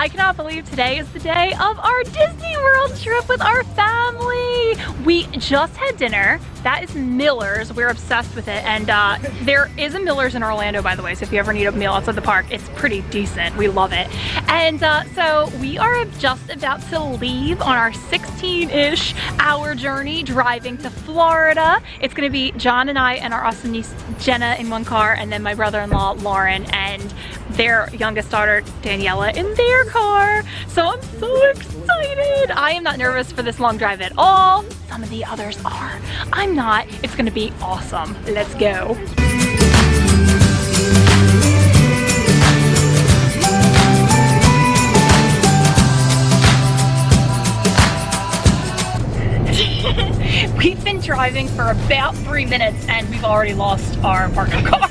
I cannot believe today is the day of our Disney World trip with our family. We just had dinner. That is Miller's. We're obsessed with it. And there is a Miller's in Orlando, by the way. So if you ever need a meal outside the park, it's pretty decent. We love it. And so we are just about to leave on our 16-ish hour journey driving to Florida. It's gonna be John and I and our awesome niece Jenna in one car, and then my brother-in-law Lauren and their youngest daughter Daniela in their car. So I'm so excited. I am not nervous for this long drive at all. Some of the others are. I'm not. It's gonna be awesome. Let's go. We've been driving for about 3 minutes and we've already lost our partner car.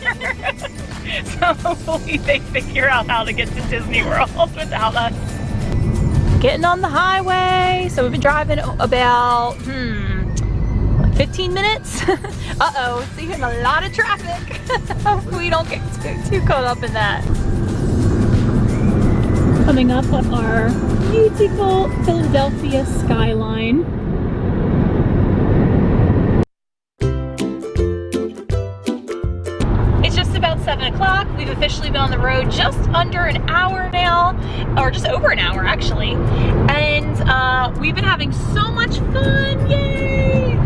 So hopefully they figure out how to get to Disney World without us. Getting on the highway. So we've been driving about, like 15 minutes. Uh-oh, seeing a lot of traffic. Hopefully we don't get too caught up in that. Coming up on our beautiful Philadelphia skyline. It's just about 7 o'clock. We've officially been on the road just under an hour now, or just over an hour actually. And we've been having so much fun, yay!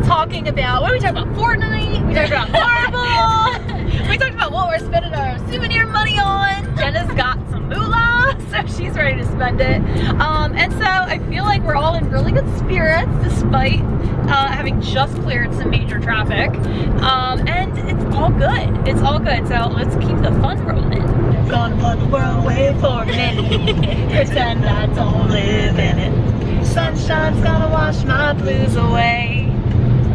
Talking about, what are we talking about? Fortnite? We talked about Marvel. We talked about what we're spending our souvenir money on. Jenna's got some moolah, so she's ready to spend it. And so I feel like we're all in really good spirits despite having just cleared some major traffic. And it's all good. It's all good. So let's keep the fun rolling. Gonna put the world away for a minute. Pretend I don't live in it. Sunshine's gonna wash my blues away.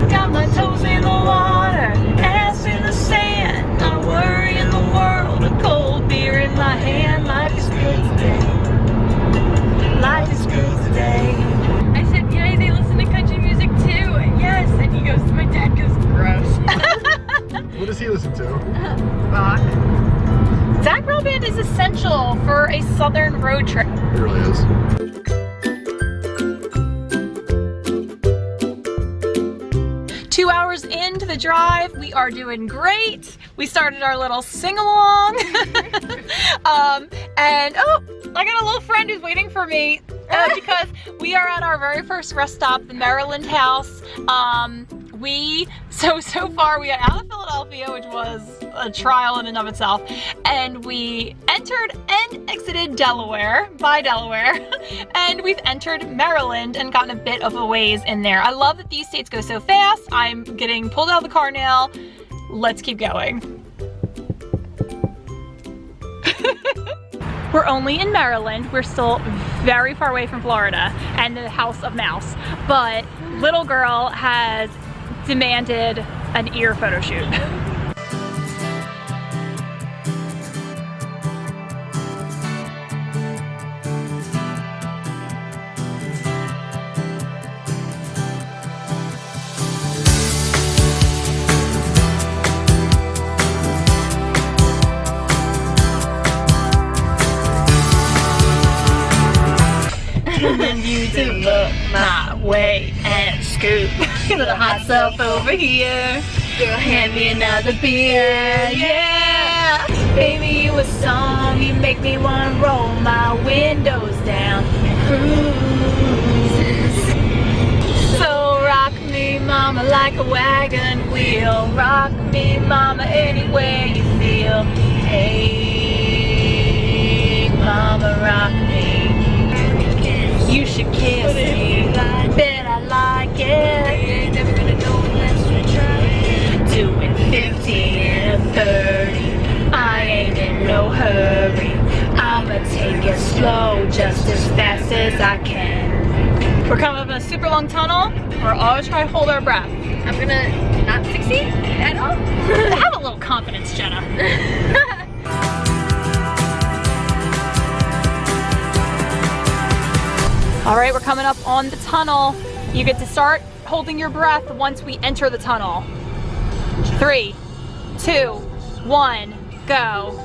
Got my toes in the water, ass in the sand. Not a worry in the world, a cold beer in my hand. Life is good today. Life is good today. I said, yeah, they listen to country music too. Yes, and he goes, my dad goes, gross. What does he listen to? Rock. Zach Roll Band is essential for a southern road trip. It really is. Into the drive, we are doing great. We started our little sing-along. And oh, I got a little friend who's waiting for me because we are at our very first rest stop, the Maryland house. So far we got out of Philadelphia, which was a trial in and of itself, and we entered and exited Delaware, and we've entered Maryland and gotten a bit of a ways in there. I love that these states go so fast. I'm getting pulled out of the car now. Let's keep going. We're only in Maryland. We're still very far away from Florida and the House of Mouse, but little girl has demanded an ear photo shoot. And you to look my way and scoop the hot stuff over here. Girl, hand me another beer, yeah. Baby, you a song, you make me wanna roll my windows down and cruise. So rock me, mama, like a wagon wheel. Rock me, mama, anywhere you feel. Hey, mama, rock me. You should kiss me, bet I like it. Never gonna know unless we try. Doing 15 and 30, I ain't in no hurry. I'ma take it slow, just as fast as I can. We're coming up in a super long tunnel. We're always trying to hold our breath. I'm gonna not succeed at all. Have a little confidence, Jenna. All right, we're coming up on the tunnel. You get to start holding your breath once we enter the tunnel. 3, 2, 1, go.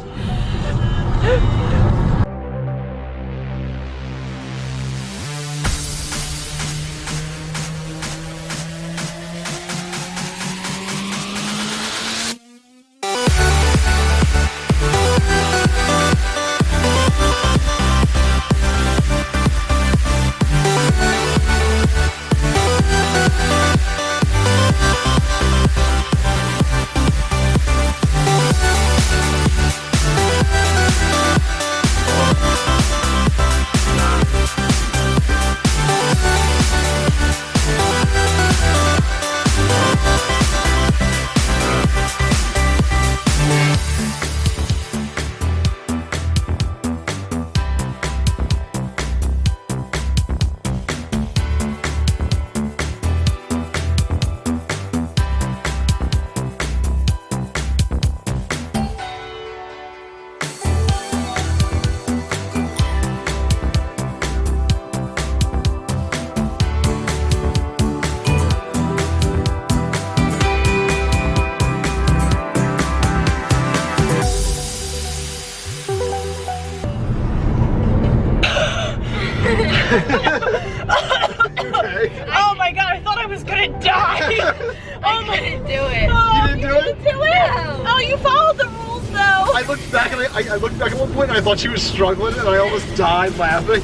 you followed the rules though. I looked back and I looked back at one point and I thought she was struggling and I almost died laughing.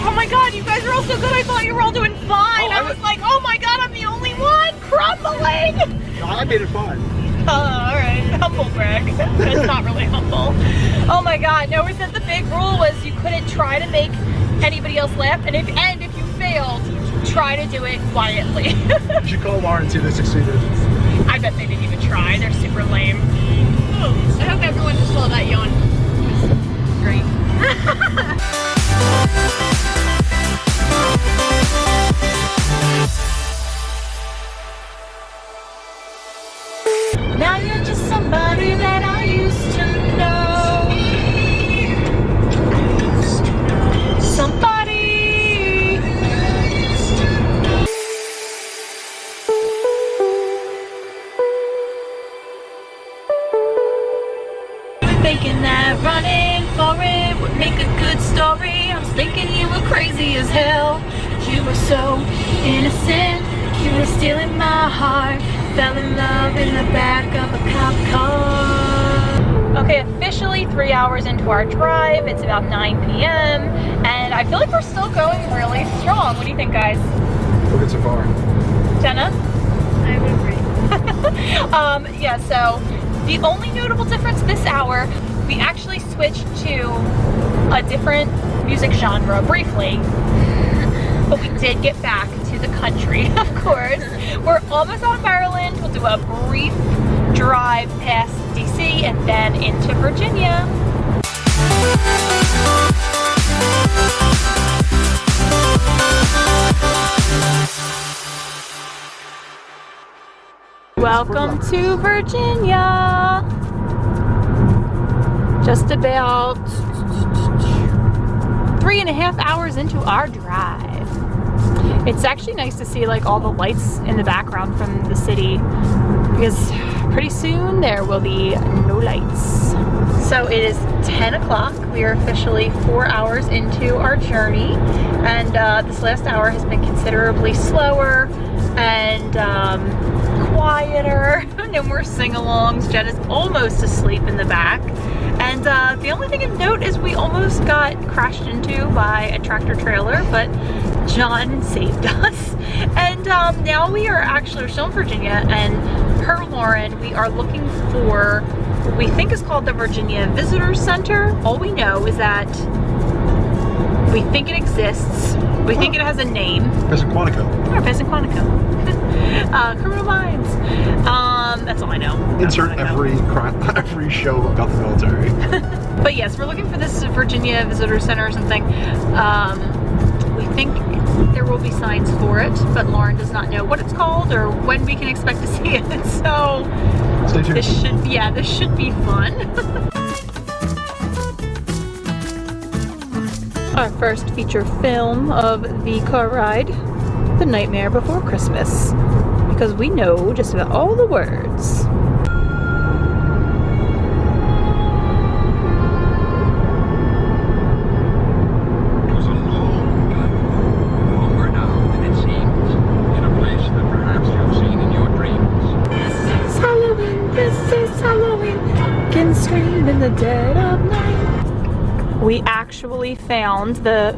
Oh my god, you guys are all so good. I thought you were all doing fine. I was like, oh my god, I'm the only one crumbling. No, I made it fine. Alright, humble brag. It's not really humble. Oh my god, no, we said the big rule was you couldn't try to make anybody else laugh, and if you failed, try to do it quietly. You should call Lauren and see if they succeeded. I bet they didn't even try. They're super lame. I hope everyone just saw that yawn. Great. Now you're just somebody that I used to know. Somebody. Thinking that running for it would make a good story. I was thinking you were crazy as hell. You were so innocent. You were stealing my heart. Fell in love in the back of a cop car. Okay, officially 3 hours into our drive. It's about 9 p.m. and I feel like we're still going really strong. What do you think, guys? Look at so far. Jenna? I would agree. Yeah, so the only notable difference this hour, we actually switched to a different music genre briefly, but we did get back to the country, of course. We're almost out of Maryland. We'll do a brief drive past DC and then into Virginia. Welcome to Virginia. Just about 3.5 hours into our drive. It's actually nice to see like all the lights in the background from the city because pretty soon there will be no lights. So it is 10 o'clock. We are officially 4 hours into our journey, and this last hour has been considerably slower and quieter. No more sing-alongs. Jen is almost asleep in the back. And the only thing of note is we almost got crashed into by a tractor trailer, but John saved us. And now we're still in Virginia, and per Lauren, we are looking for what we think is called the Virginia Visitor Center. All we know is that we think it exists. We think it has a name. Pheasant Quantico. Or Pheasant Quantico. Criminal Minds. That's all I know. Insert every show about the military. But yes, we're looking for this Virginia Visitor Center or something. We think there will be signs for it, but Lauren does not know what it's called or when we can expect to see it. So Stay tuned. this should be fun. Our first feature film of the car ride, The Nightmare Before Christmas, because we know just about all the words. It was a long time ago, longer now than it seems, in a place that perhaps you've seen in your dreams. This is Halloween, can scream in the dead of night. We actually found the,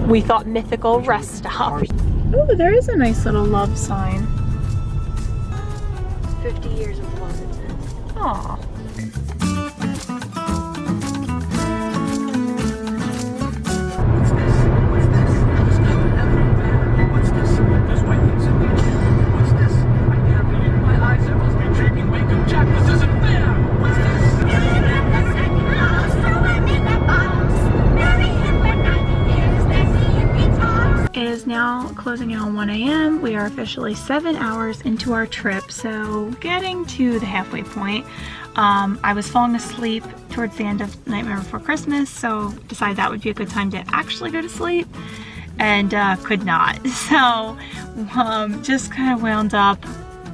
we thought, mythical rest stop. Oh, there is a nice little love sign. 50 years of love, it says. Aw. What's this? What's this? There's nothing everywhere. What's this? There's weapons in the air. What's this? I can't believe my eyes. I must be dreaming. Wake up, Jack. This isn't fair. What's this? It is now closing in on 1 a.m. We are officially 7 hours into our trip, so getting to the halfway point. I was falling asleep towards the end of Nightmare Before Christmas, so decided that would be a good time to actually go to sleep, and could not. So just kind of wound up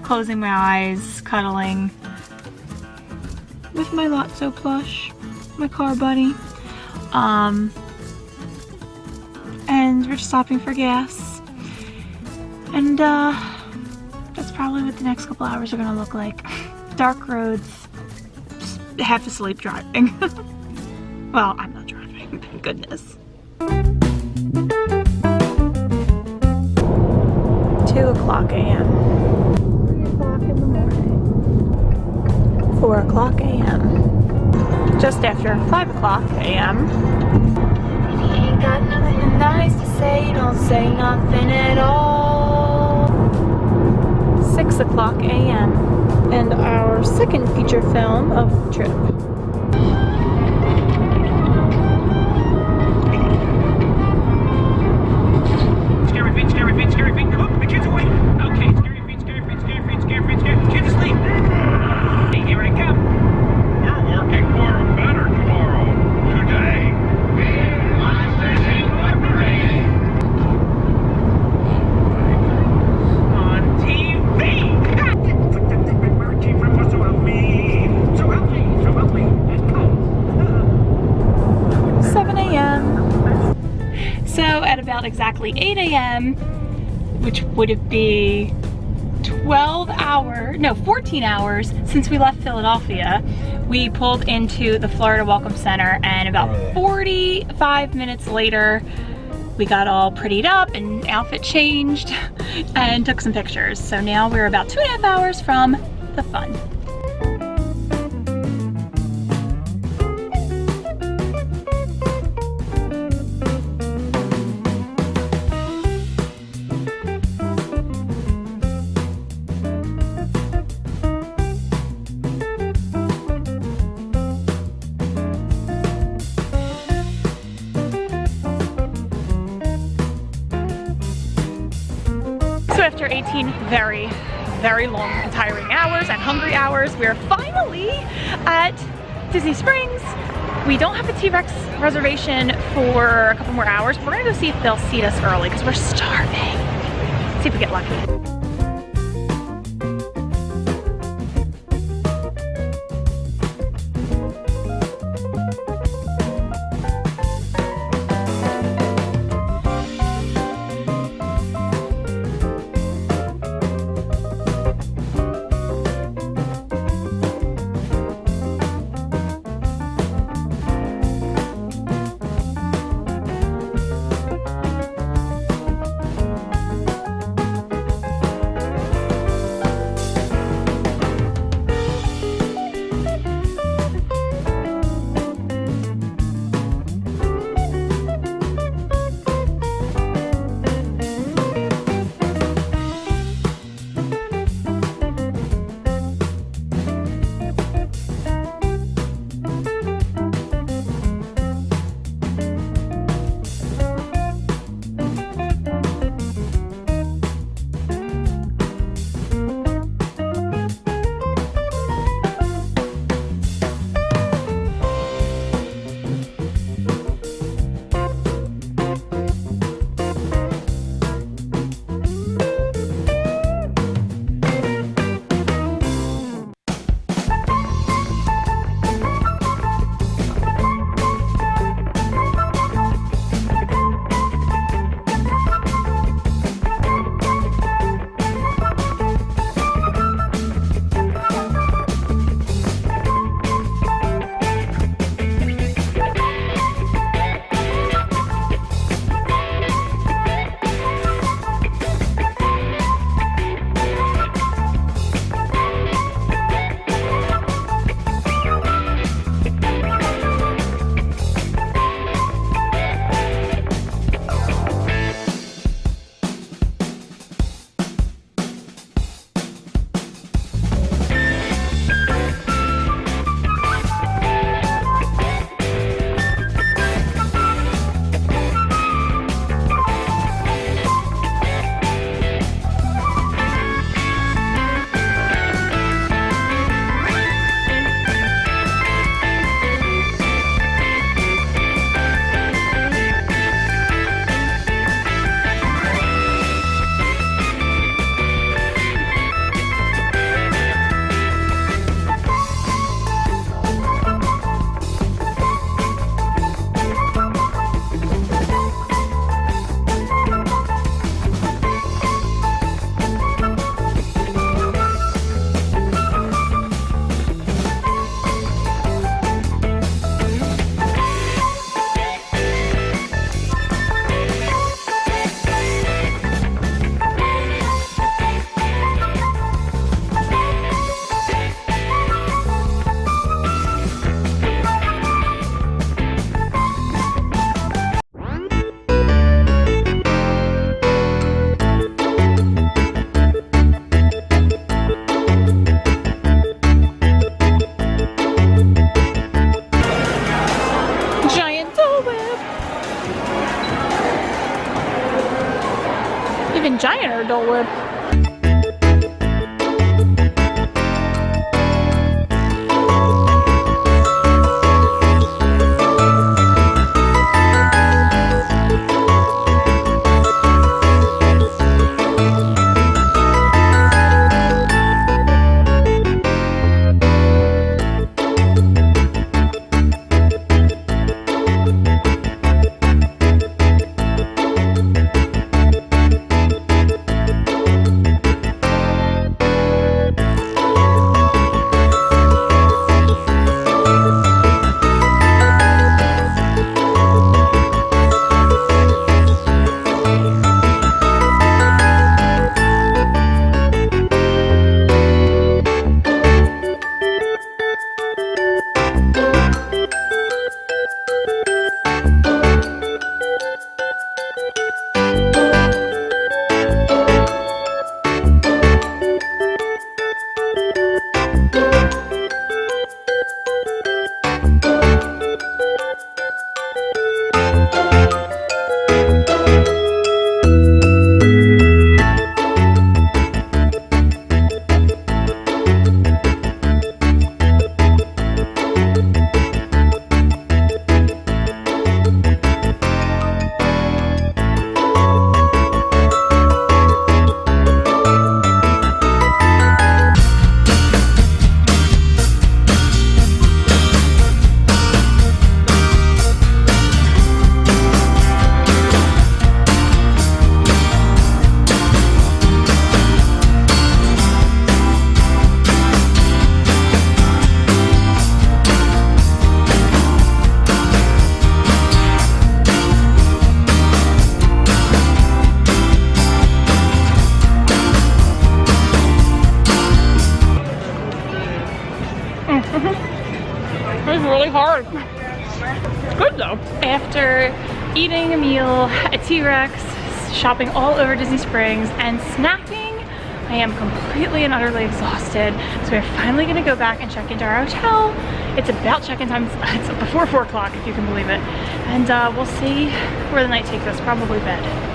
closing my eyes, cuddling with my Lotso plush, my car buddy. And we're just stopping for gas. And that's probably what the next couple hours are gonna look like. Dark roads, half asleep driving. Well, I'm not driving, thank goodness. 2:00 a.m. 3:00 in the morning. 4:00 a.m. Just after 5:00 a.m. If you ain't got nothing nice to say, don't say nothing at all. 6:00 a.m. and our second feature film of the trip. Scary feet, scary feet, scary feet. Look, the kids away. Okay, scary feet, scary feet, scary feet, scary feet, scary feet. Kids asleep. Hey, here I come. We're working for a better tomorrow. Today. On TV. Where it came from was so help me. So help me. So help me. It's cold. 7 a.m. So at about exactly 8 a.m., which would be 14 hours since we left Philadelphia, we pulled into the Florida Welcome Center, and about 45 minutes later, we got all prettied up and outfit changed and took some pictures. So now we're about 2.5 hours from the fun. So after 18 very, very long and tiring hours and hungry hours, we're finally at Disney Springs. We don't have a T-Rex reservation for a couple more hours, but we're gonna go see if they'll seat us early because we're starving. See if we get lucky. adult would. It's really hard. Good though. After eating a meal at T-Rex, shopping all over Disney Springs, and snacking, I am completely and utterly exhausted. So we're finally gonna go back and check into our hotel. It's about check-in time. It's before 4 o'clock, if you can believe it. And we'll see where the night takes us, probably bed.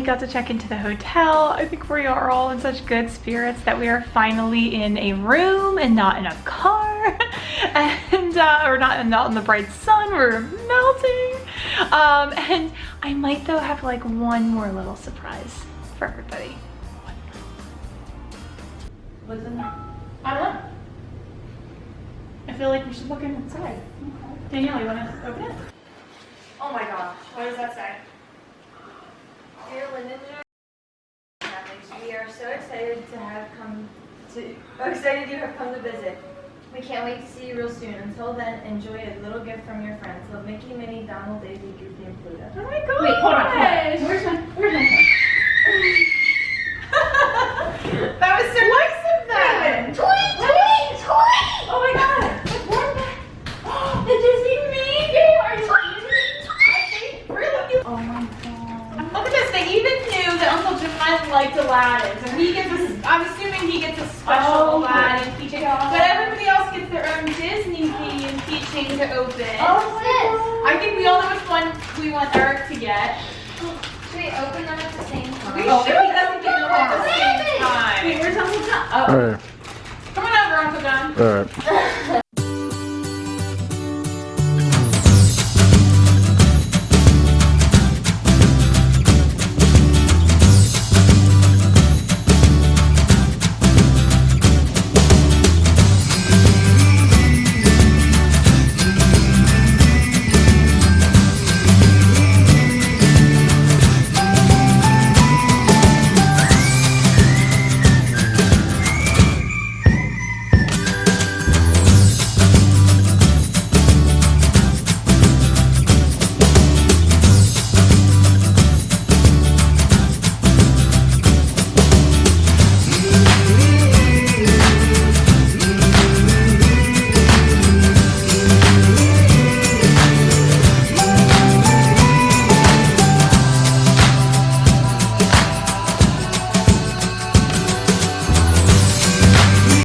Got to check into the hotel. I think we are all in such good spirits that we are finally in a room and not in a car, and we're not in the bright sun. We're melting, and I might though have like one more little surprise for everybody. What's in there? I don't know. I feel like we should look inside. Danielle, you want to open it? Oh my gosh, what does that say? Dear Lyndon, we are so excited you have come to visit. We can't wait to see you real soon. Until then, enjoy a little gift from your friends. Love Mickey, Minnie, Donald, Daisy, Goofy, and Pluto. Oh my gosh! Wait, hold on. Where's my phone? That was so nice of them! Toy! Oh my god! The Disney Mickey! Are you Really? Oh my god. Look at this, they even knew that Uncle John liked Aladdin. So he gets I'm assuming he gets a special Aladdin keychain. But everybody else gets their own Disney themed keychain to open. What's this? I think we all know which one we want Eric to get. Should we open them at the same time? We should. He doesn't get them at the same time. Wait, where's Uncle John? Alright. Come on over, Uncle John. Alright.